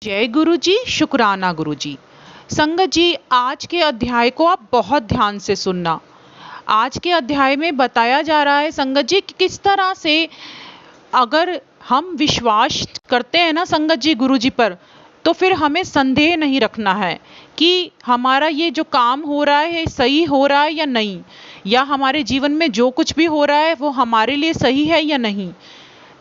जय गुरु जी, शुक्राना गुरु जी। संगत जी, आज के अध्याय को आप बहुत ध्यान से सुनना। आज के अध्याय में बताया जा रहा है संगत जी कि किस तरह से अगर हम विश्वास करते हैं ना संगत जी गुरु जी पर, तो फिर हमें संदेह नहीं रखना है कि हमारा ये जो काम हो रहा है सही हो रहा है या नहीं, या हमारे जीवन में जो कुछ भी हो रहा है वो हमारे लिए सही है या नहीं।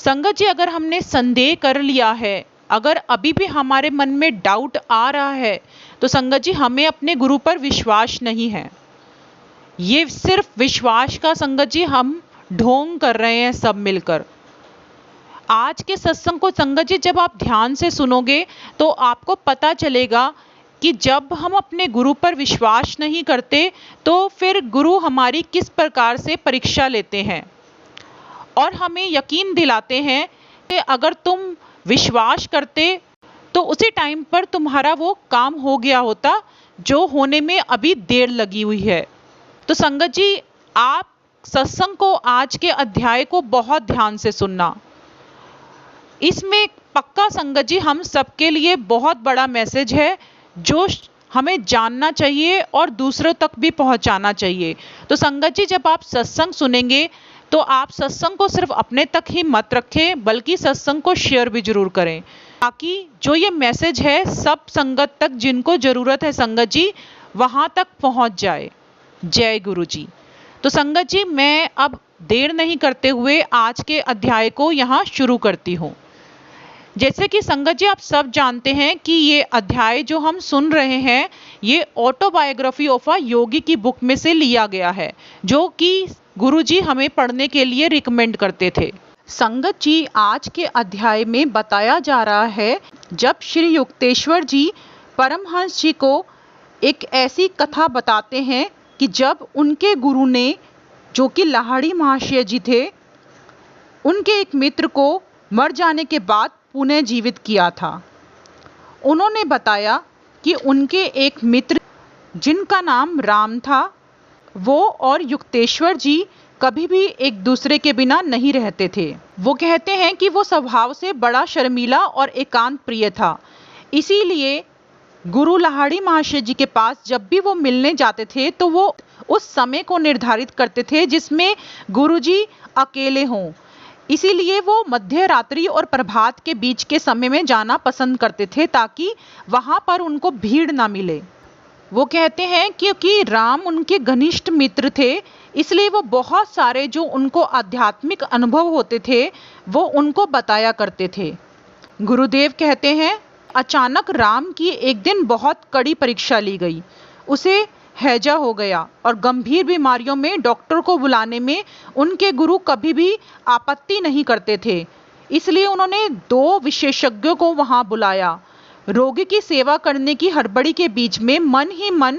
संगत जी, अगर हमने संदेह कर लिया है, अगर अभी भी हमारे मन में डाउट आ रहा है, तो संगत जी हमें अपने गुरु पर विश्वास नहीं है। ये सिर्फ विश्वास का संगत जी हम ढोंग कर रहे हैं सब मिलकर। आज के सत्संग को संगत जी जब आप ध्यान से सुनोगे तो आपको पता चलेगा कि जब हम अपने गुरु पर विश्वास नहीं करते तो फिर गुरु हमारी किस प्रकार से परीक्षा लेते हैं और हमें यकीन दिलाते हैं कि अगर तुम विश्वास करते तो उसी टाइम पर तुम्हारा वो काम हो गया होता जो होने में अभी देर लगी हुई है। तो संगत जी, आप सत्संग को, आज के अध्याय को बहुत ध्यान से सुनना। इसमें पक्का संगत जी हम सबके लिए बहुत बड़ा मैसेज है जो हमें जानना चाहिए और दूसरों तक भी पहुंचाना चाहिए। तो संगत जी, जब आप सत्संग सुनेंगे तो आप सत्संग को सिर्फ अपने तक ही मत रखें, बल्कि सत्संग को शेयर भी जरूर करें, ताकि जो ये मैसेज है सब संगत तक, जिनको ज़रूरत है संगत जी, वहाँ तक पहुँच जाए। जय गुरु जी। तो संगत जी, मैं अब देर नहीं करते हुए आज के अध्याय को यहाँ शुरू करती हूँ। जैसे कि संगत जी आप सब जानते हैं कि ये अध्याय जो हम सुन रहे हैं ये ऑटोबायोग्राफी ऑफ अ योगी की बुक में से लिया गया है, जो कि गुरुजी हमें पढ़ने के लिए रिकमेंड करते थे। संगत जी, आज के अध्याय में बताया जा रहा है जब श्री युक्तेश्वर जी परमहंस जी को एक ऐसी कथा बताते हैं कि जब उनके गुरु ने, जो कि लाहिड़ी महाशय जी थे, उनके एक मित्र को मर जाने के बाद पुनः जीवित किया था। उन्होंने बताया कि उनके एक मित्र जिनका नाम राम था, वो और युक्तेश्वर जी कभी भी एक दूसरे के बिना नहीं रहते थे। वो कहते हैं कि वो स्वभाव से बड़ा शर्मीला और एकांत प्रिय था। इसीलिए गुरु लाहिड़ी महाशय जी के पास जब भी वो मिलने जाते थे तो वो उस समय को निर्धारित करते थे जिसमें गुरुजी अकेले हों। इसीलिए वो मध्य रात्रि और प्रभात के बीच के समय में जाना पसंद करते थे, ताकि वहाँ पर उनको भीड़ ना मिले। वो कहते हैं क्योंकि राम उनके घनिष्ठ मित्र थे, इसलिए वो बहुत सारे जो उनको आध्यात्मिक अनुभव होते थे वो उनको बताया करते थे। गुरुदेव कहते हैं, अचानक राम की एक दिन बहुत कड़ी परीक्षा ली गई। उसे हैजा हो गया और गंभीर बीमारियों में डॉक्टर को बुलाने में उनके गुरु कभी भी आपत्ति नहीं करते थे। इसलिए उन्होंने 2 विशेषज्ञों को वहाँ बुलाया। रोगी की सेवा करने की हड़बड़ी के बीच में मन ही मन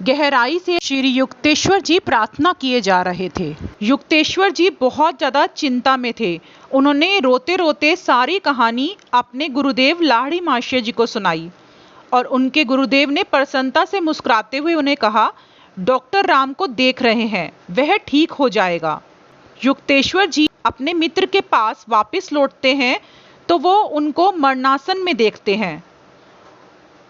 गहराई से श्री युक्तेश्वर जी प्रार्थना किए जा रहे थे। युक्तेश्वर जी बहुत ज़्यादा चिंता में थे। उन्होंने रोते रोते सारी कहानी अपने गुरुदेव लाहिड़ी महाशय जी को सुनाई और उनके गुरुदेव ने प्रसन्नता से मुस्कुराते हुए उन्हें कहा, डॉक्टर राम को देख रहे हैं, वह ठीक हो जाएगा। युक्तेश्वर जी अपने मित्र के पास वापस लौटते हैं तो वो उनको मरणासन में देखते हैं।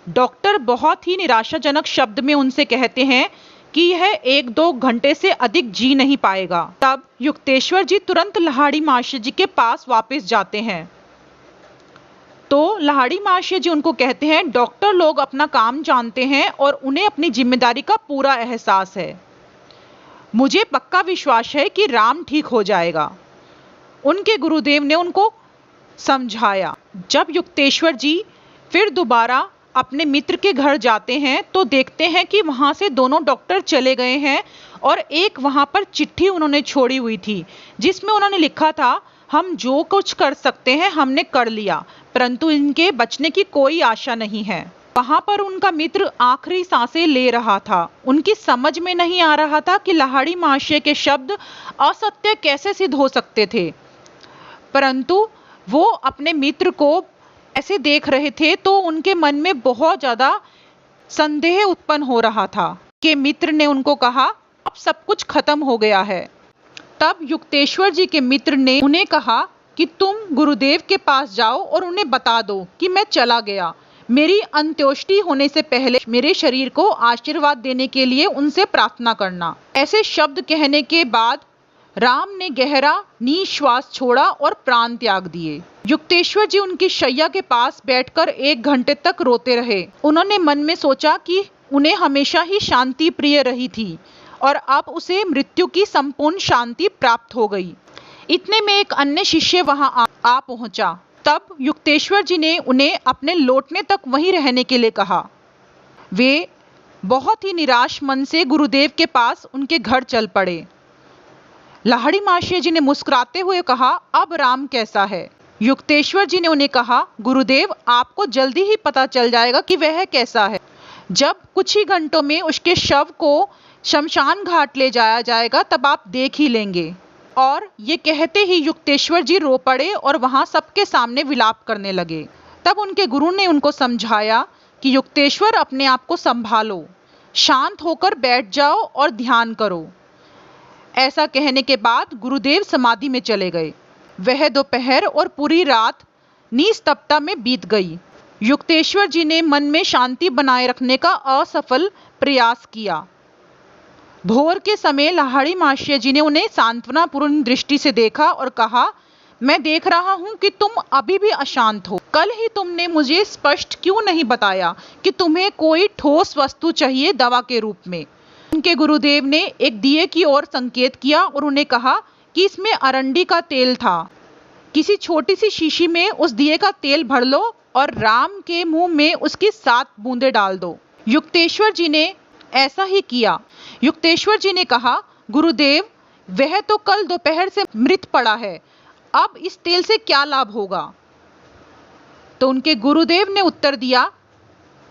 डॉक्टर बहुत ही निराशाजनक शब्द में उनसे कहते हैं कि यह 1-2 घंटे से अधिक जी नहीं पाएगा। तब युक्तेश्वर जी तुरंत लाहिड़ी महाशय जी के पास वापस जाते हैं। तो लाहिड़ी महाशय जी उनको कहते हैं, डॉक्टर लोग अपना काम जानते हैं और उन्हें अपनी जिम्मेदारी का पूरा एहसास है। मुझे पक्का विश्वास है कि राम ठीक हो जाएगा। उनके गुरुदेव ने उनको समझाया। जब युक्तेश्वर जी फिर दोबारा अपने मित्र के घर जाते हैं तो देखते हैं कि वहाँ से दोनों डॉक्टर चले गए हैं और एक वहाँ पर चिट्ठी उन्होंने छोड़ी हुई थी जिसमें उन्होंने लिखा था, हम जो कुछ कर सकते हैं हमने कर लिया, परंतु इनके बचने की कोई आशा नहीं है। वहाँ पर उनका मित्र आखिरी सांसें ले रहा था। उनकी समझ में नहीं आ रहा था कि लाहिड़ी महाशय के शब्द असत्य कैसे सिद्ध हो सकते थे, परंतु वो अपने मित्र को ऐसे देख रहे थे तो उनके मन में बहुत ज़्यादा संदेह उत्पन्न हो रहा था कि मित्र ने उनको कहा, अब सब कुछ खत्म हो गया है। तब युक्तेश्वर जी के मित्र ने उन्हें कहा कि तुम गुरुदेव के पास जाओ और उन्हें बता दो कि मैं चला गया, मेरी अंत्योष्टि होने से पहले मेरे शरीर को आशीर्वाद देने के लिए उनसे प्रार्थना करना। ऐसे शब्द कहने के बाद राम ने गहरा निश्वास छोड़ा और प्राण त्याग दिए। युक्तेश्वर जी उनकी शैया के पास बैठकर 1 घंटे तक रोते रहे। उन्होंने मन में सोचा कि उन्हें हमेशा ही शांति प्रिय रही थी और अब उसे मृत्यु की संपूर्ण शांति प्राप्त हो गई। इतने में एक अन्य शिष्य वहां आ पहुंचा। तब युक्तेश्वर जी ने उन्हें अपने लौटने तक वहीं रहने के लिए कहा। वे बहुत ही निराश मन से गुरुदेव के पास उनके घर चल पड़े। लाहिड़ी महाशय जी ने मुस्कुराते हुए कहा, अब राम कैसा है? युक्तेश्वर जी ने उन्हें कहा, गुरुदेव आपको जल्दी ही पता चल जाएगा कि वह कैसा है। जब कुछ ही घंटों में उसके शव को शमशान घाट ले जाया जाएगा तब आप देख ही लेंगे। और ये कहते ही युक्तेश्वर जी रो पड़े और वहां सबके सामने विलाप करने लगे। तब उनके गुरु ने उनको समझाया कि युक्तेश्वर अपने आप को संभालो, शांत होकर बैठ जाओ और ध्यान करो। ऐसा कहने के बाद गुरुदेव समाधि में चले गए। वह दोपहर और पूरी रात निस्तब्धता में बीत गई। युक्तेश्वर जी ने मन में शांति बनाए रखने का असफल प्रयास किया। भोर के समय लाहिड़ी महाशय जी ने उन्हें सांत्वनापूर्ण दृष्टि से देखा और कहा, मैं देख रहा हूं कि तुम अभी भी अशांत हो। कल ही तुमने मुझे स्पष्ट क्यों नहीं बताया कि तुम्हें कोई ठोस वस्तु चाहिए दवा के रूप में? उनके गुरुदेव ने एक दिए की ओर संकेत किया और उन्हें कहा कि इसमें अरंडी का तेल था। किसी छोटी सी शीशी में उस दिए का तेल भर लो और राम के मुंह में उसकी 7 बूंदें डाल दो। युक्तेश्वर जी ने ऐसा ही किया। युक्तेश्वर जी ने कहा, गुरुदेव वह तो कल दोपहर से मृत पड़ा है, अब इस तेल से क्या लाभ होगा? तो उनके गुरुदेव ने उत्तर दिया,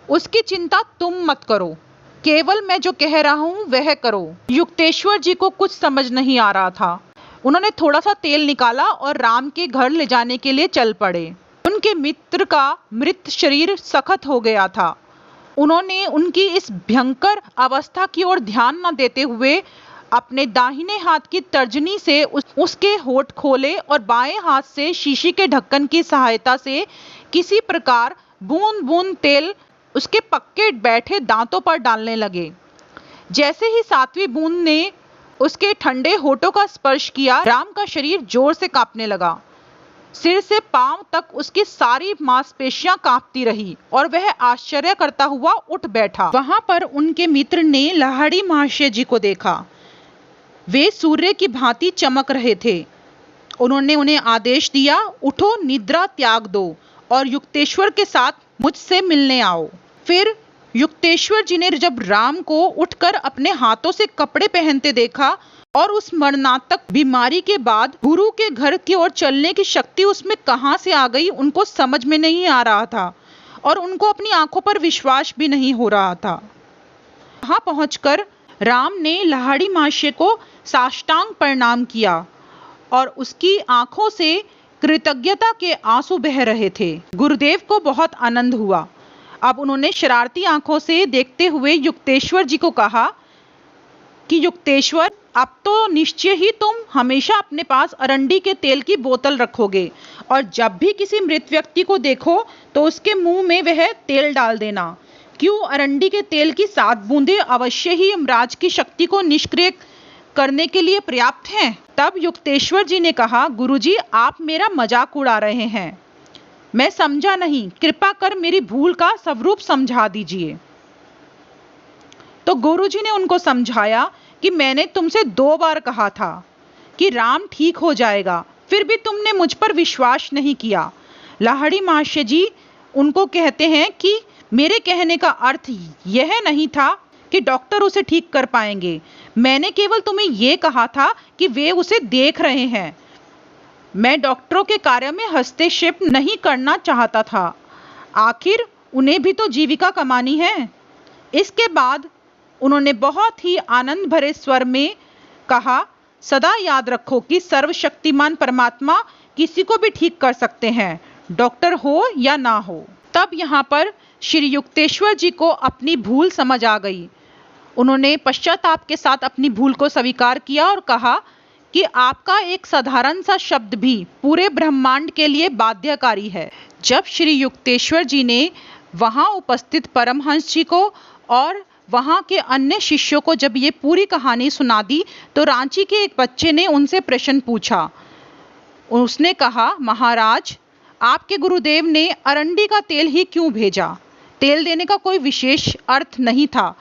उसकी चिंता तुम मत करो, केवल मैं जो कह रहा हूं वह करो। युक्तेश्वर जी को कुछ समझ नहीं आ रहा था। उन्होंने थोड़ा सा तेल निकाला और राम के घर ले जाने के लिए चल पड़े। उनके मित्र का मृत शरीर सख्त हो गया था। उन्होंने उनकी इस भयंकर अवस्था की ओर ध्यान न देते हुए अपने दाहिने हाथ की तर्जनी से उसके होंठ खोले और बाएं हाथ से शीशी के ढक्कन की सहायता से किसी प्रकार बूंद बूंद तेल उसके पक्के बैठे दांतों पर डालने लगे। जैसे ही 7वीं बूंद ने उसके ठंडे होठों का स्पर्श किया, राम का शरीर जोर से कांपने लगा। सिर से पांव तक उसकी सारी मांसपेशियां कांपती रही और वह आश्चर्य करता हुआ उठ बैठा। वहां पर उनके मित्र ने लाहिड़ी महाशय जी को देखा। वे सूर्य की भांति चमक रहे थे। उन्होंने उन्हें आदेश दिया, उठो, निद्रा त्याग दो और युक्तेश्वर के साथ मुझसे मिलने आओ। फिर युक्तेश्वर जी ने जब राम को उठकर अपने हाथों से कपड़े पहनते देखा और उस मरणातक बीमारी के बाद गुरु के घर की ओर चलने की शक्ति उसमें कहां से आ गई, उनको समझ में नहीं आ रहा था और उनको अपनी आंखों पर विश्वास भी नहीं हो रहा था। वहां पहुंचकर राम ने लाहिड़ी महाशय को साष्टांग प्रणाम किया और उसकी आंखों से कृतज्ञता के आंसू बह रहे थे। गुरुदेव को बहुत आनंद हुआ। अब उन्होंने शरारती आंखों से देखते हुए युक्तेश्वर जी को कहा कि युक्तेश्वर, अब तो निश्चय ही तुम हमेशा अपने पास अरंडी के तेल की बोतल रखोगे और जब भी किसी मृत व्यक्ति को देखो तो उसके मुंह में वह तेल डाल देना। क्यों अरंडी के तेल की 7 बूंदें अवश्य ही यमराज की शक्ति को निष्क्रिय करने के लिए पर्याप्त हैं। तब युक्तेश्वर जी ने कहा, गुरुजी आप मेरा मजाक उड़ा रहे हैं, मैं समझा नहीं, कृपा कर मेरी भूल का स्वरूप समझा दीजिए। तो गुरुजी ने उनको समझाया कि मैंने तुमसे 2 बार कहा था कि राम ठीक हो जाएगा, फिर भी तुमने मुझ पर विश्वास नहीं किया। लाहिड़ी महाशय जी उनको कहते हैं कि मेरे कहने का अर्थ यह नहीं था कि डॉक्टर उसे ठीक कर पाएंगे, मैंने केवल तुम्हें यह कहा था कि वे उसे देख रहे हैं। मैं डॉक्टरों के कार्य में हस्तक्षेप नहीं करना चाहता था, आखिर उन्हें भी तो जीविका कमानी है। इसके बाद उन्होंने बहुत ही आनंद भरे स्वर में कहा, सदा याद रखो कि सर्वशक्तिमान परमात्मा किसी को भी ठीक कर सकते हैं, डॉक्टर हो या ना हो। तब यहाँ पर श्री युक्तेश्वर जी को अपनी भूल समझ आ गई। उन्होंने पश्चाताप के साथ अपनी भूल को स्वीकार किया और कहा कि आपका एक साधारण सा शब्द भी पूरे ब्रह्मांड के लिए बाध्यकारी है। जब श्री युक्तेश्वर जी ने वहाँ उपस्थित परमहंस जी को और वहाँ के अन्य शिष्यों को जब ये पूरी कहानी सुना दी तो रांची के एक बच्चे ने उनसे प्रश्न पूछा। उसने कहा, महाराज, आपके गुरुदेव ने अरंडी का तेल ही क्यों भेजा? तेल देने का कोई विशेष अर्थ नहीं था।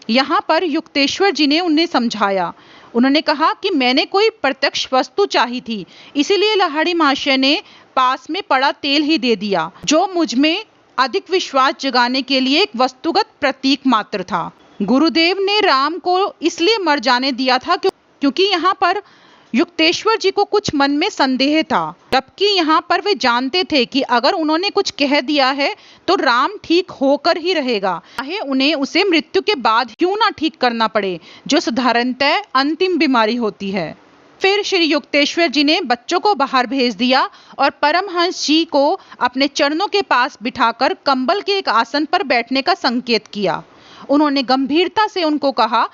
यहाँ पर युक्तेश्वर जी ने उन्हें समझाया। उन्होंने कहा कि मैंने कोई प्रत्यक्ष वस्तु चाही थी, इसीलिए लाहिड़ी महाशय ने पास में पड़ा तेल ही दे दिया, जो मुझ में अधिक विश्वास जगाने के लिए एक वस्तुगत प्रतीक मात्र था। गुरुदेव ने राम को इसलिए मर जाने दिया था क्योंकि यहाँ पर युक्तेश्वर जी को कुछ मन में संदेह था, जबकि यहाँ पर वे जानते थे कि अगर उन्होंने कुछ कह दिया है तो राम ठीक होकर ही रहेगा, चाहे उन्हें उसे मृत्यु के बाद क्यों ना ठीक करना पड़े, जो साधारणतः अंतिम बीमारी होती है। फिर श्री युक्तेश्वर जी ने बच्चों को बाहर भेज दिया और परमहंस जी को अपने चरणों के पास बिठाकर कंबल के एक आसन पर बैठने का संकेत किया। उन्होंने गंभीरता से उनको कहा,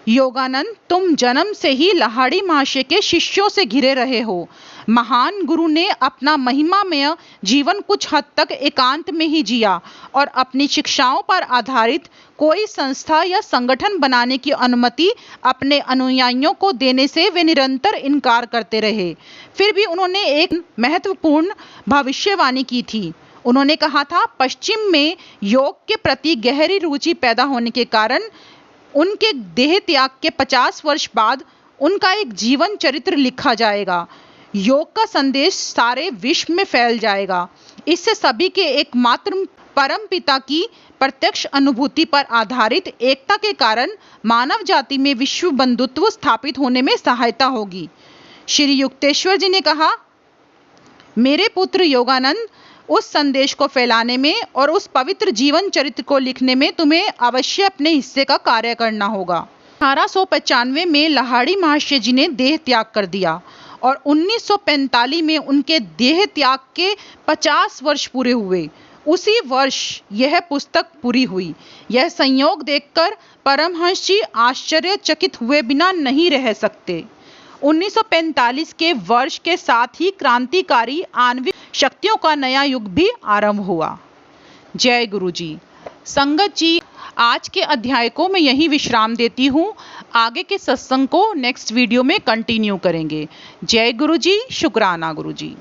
योगानंद, तुम जन्म से ही लाहिड़ी महाशय के शिष्यों से घिरे रहे हो। महान गुरु ने अपना महिमामय जीवन कुछ हद तक एकांत में ही जिया और अपनी शिक्षाओं पर आधारित कोई संस्था या संगठन बनाने की अनुमति अपने अनुयायियों को देने से वे निरंतर इनकार करते रहे। फिर भी उन्होंने एक महत्वपूर्ण भविष्यवाणी की थी। उन्होंने कहा था, पश्चिम में योग के प्रति गहरी रुचि पैदा होने के कारण उनके देह त्याग के 50 वर्ष बाद उनका एक जीवन चरित्र लिखा जाएगा। योग का संदेश सारे विश्व में फैल जाएगा। इससे सभी के एकमात्र परम पिता की प्रत्यक्ष अनुभूति पर आधारित एकता के कारण मानव जाति में विश्व बंधुत्व स्थापित होने में सहायता होगी। श्री युक्तेश्वर जी ने कहा, मेरे पुत्र योगानंद, उस संदेश को फैलाने में और उस पवित्र जीवन चरित्र को लिखने में तुम्हें अवश्य अपने हिस्से का कार्य करना होगा। 1895 में लाहिड़ी महाशय जी ने देह त्याग कर दिया और 1945 में उनके देह त्याग के 50 वर्ष पूरे हुए। उसी वर्ष यह पुस्तक पूरी हुई। यह संयोग देखकर परमहंस जी आश्चर्यचकित हुए बिना नहीं रह सकते। 1945 के वर्ष के साथ ही क्रांतिकारी आणविक शक्तियों का नया युग भी आरंभ हुआ। जय गुरु जी। संगत जी, आज के अध्याय को मैं यहीं विश्राम देती हूँ। आगे के सत्संग को नेक्स्ट वीडियो में कंटिन्यू करेंगे। जय गुरु जी, शुक्राना गुरु जी।